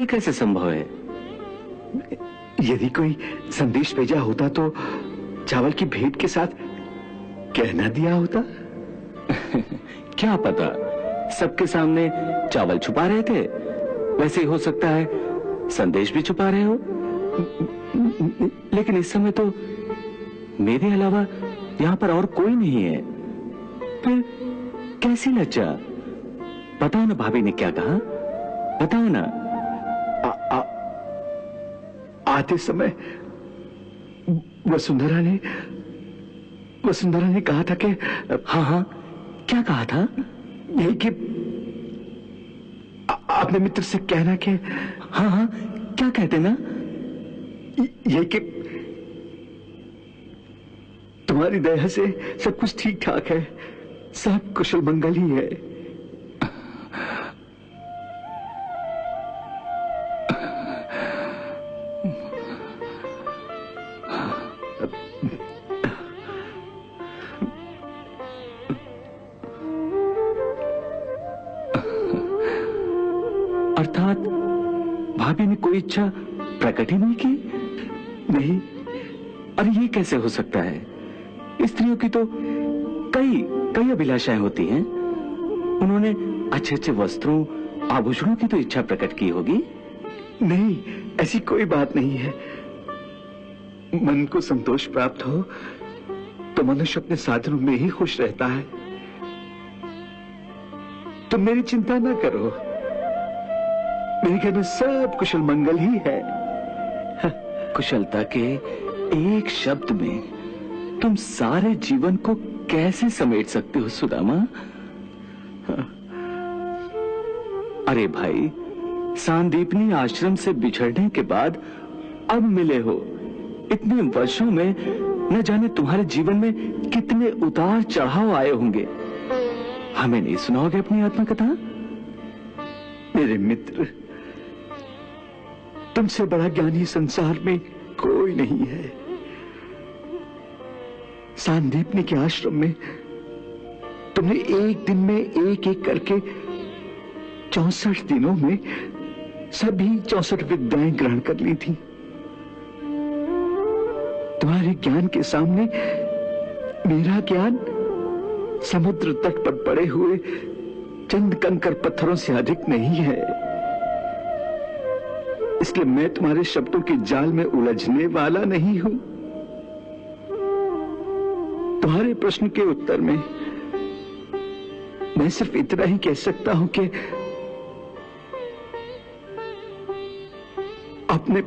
ये कैसे संभव है? यदि कोई संदेश भेजा होता तो चावल की भेंट के साथ कहना दिया होता। क्या पता, सबके सामने चावल छुपा रहे थे। वैसे ही हो सकता है संदेश भी छुपा रहे हो। लेकिन इस समय तो मेरे अलावा यहां पर और कोई नहीं है। फिर कैसी लज्जा? बताओ ना भाभी ने क्या कहा, बताओ ना। आते समय वसुंधरा ने कहा था कि हाँ हाँ, क्या कहा था? यही कि अपने मित्र से कहना कि हाँ हाँ, क्या कहते ना? यही कि तुम्हारी दया से सब कुछ ठीक ठाक है, सब कुशल मंगल ही है। अर्थात भाभी ने कोई इच्छा प्रकट ही नहीं की? नहीं। अरे ये कैसे हो सकता है? स्त्रियों की तो कई अभिलाषाएं होती हैं। उन्होंने अच्छे अच्छे वस्त्रों, आभूषणों की तो इच्छा प्रकट की होगी। नहीं, ऐसी कोई बात नहीं है। मन को संतोष प्राप्त हो तो मनुष्य अपने साधनों में ही खुश रहता है। तुम मेरी चिंता ना करो, मेरे घर में सब कुशल मंगल ही है। कुशलता के एक शब्द में तुम सारे जीवन को कैसे समेट सकते हो सुदामा? अरे भाई, सांदीपनी आश्रम से बिछड़ने के बाद अब मिले हो। इतने वर्षों में न जाने तुम्हारे जीवन में कितने उतार चढ़ाव आए होंगे। हमें नहीं सुनाओगे अपनी आत्मकथा? मेरे मित्र, तुमसे बड़ा ज्ञानी संसार में कोई नहीं है। सांदीपनी के आश्रम में तुमने एक दिन में एक एक करके 64 दिनों में सभी 64 विद्याएं ग्रहण कर ली थी। तुम्हारे ज्ञान के सामने मेरा ज्ञान समुद्र तट पर पड़े हुए चंद कंकर पत्थरों से अधिक नहीं है। इसलिए मैं तुम्हारे शब्दों के जाल में उलझने वाला नहीं हूं। तुम्हारे प्रश्न के उत्तर में मैं सिर्फ इतना ही कह सकता हूं कि अपने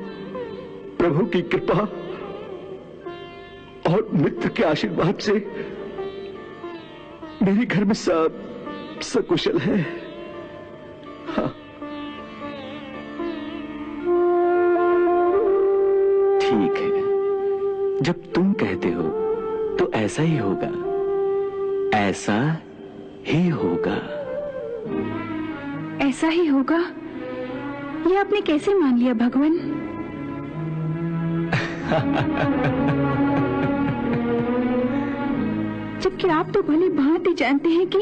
प्रभु की कृपा और मित्र के आशीर्वाद से मेरे घर में सब सकुशल है। हाँ। ठीक है, जब तुम कहते हो तो ऐसा ही होगा, ऐसा ही होगा। ऐसा ही होगा? ये आपने कैसे मान लिया भगवान? जबकि आप तो भली भांति जानते हैं कि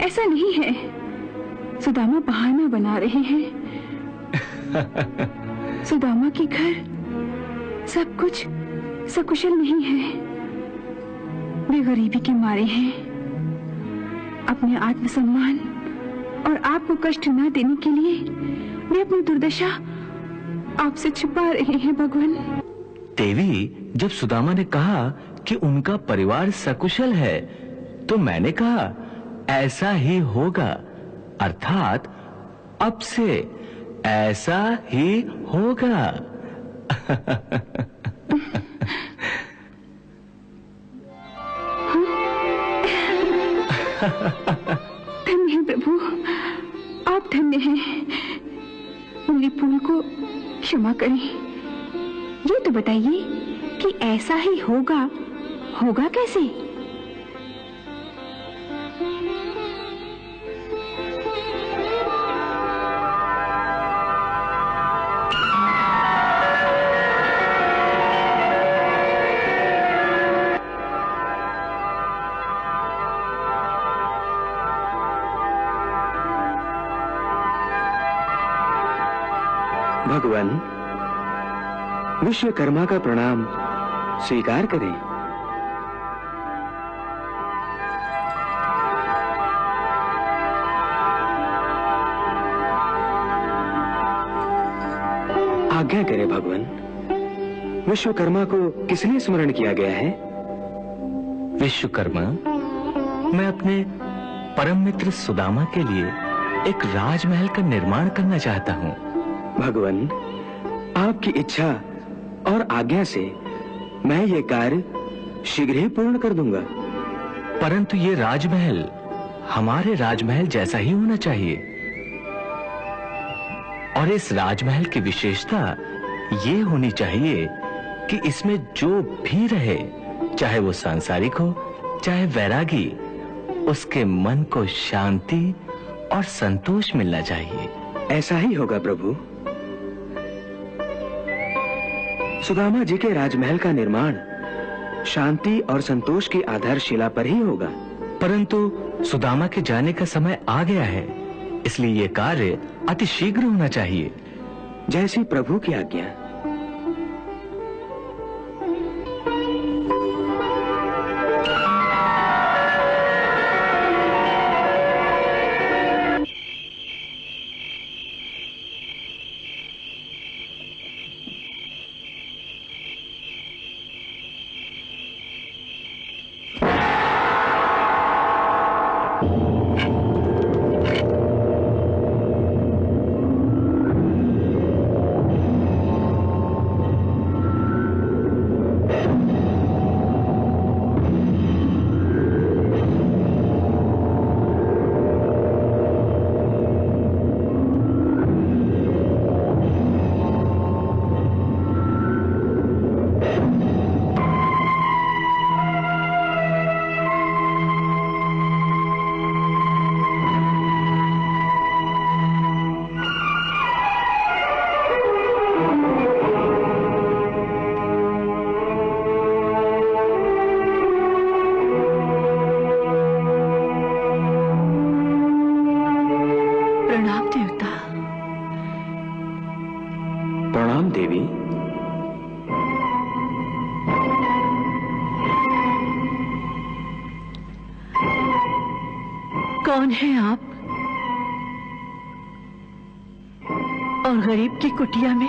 ऐसा नहीं है। सुदामा बहाना बना रहे हैं। सुदामा के घर सब कुछ सकुशल नहीं है। वे गरीबी के मारे हैं। अपने आत्मसम्मान और आपको कष्ट न देने के लिए वे अपनी दुर्दशा आपसे छुपा रहे हैं भगवान। देवी, जब सुदामा ने कहा कि उनका परिवार सकुशल है तो मैंने कहा ऐसा ही होगा, अर्थात अब से ऐसा ही होगा। धन्य है प्रभु, आप धन्य हैं। मेरी भूल को क्षमा करें। ये तो बताइए कि ऐसा ही होगा कैसे? भगवान, विश्वकर्मा का प्रणाम स्वीकार करें। आज्ञा करें भगवान, विश्वकर्मा को किस लिए स्मरण किया गया है? विश्वकर्मा, मैं अपने परम मित्र सुदामा के लिए एक राजमहल का निर्माण करना चाहता हूँ। भगवान, आपकी इच्छा और आज्ञा से मैं ये कार्य शीघ्र ही पूर्ण कर दूंगा। परंतु ये राजमहल हमारे राजमहल जैसा ही होना चाहिए, और इस राजमहल की विशेषता ये होनी चाहिए कि इसमें जो भी रहे, चाहे वो सांसारिक हो चाहे वैरागी, उसके मन को शांति और संतोष मिलना चाहिए। ऐसा ही होगा प्रभु। सुदामा जी के राजमहल का निर्माण शांति और संतोष की आधारशिला पर ही होगा। परंतु सुदामा के जाने का समय आ गया है, इसलिए यह कार्य अति शीघ्र होना चाहिए। जैसी प्रभु की आज्ञा। प्रणाम देवी। कौन है आप? और गरीब की कुटिया में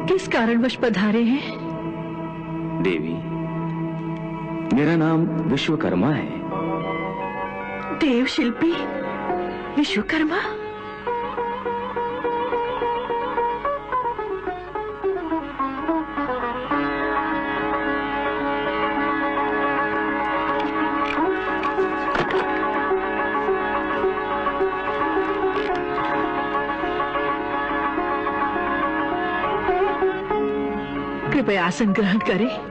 किस कारणवश पधारे हैं? देवी, मेरा नाम विश्वकर्मा है। देव शिल्पी विश्वकर्मा? कृपया आसन ग्रहण करें।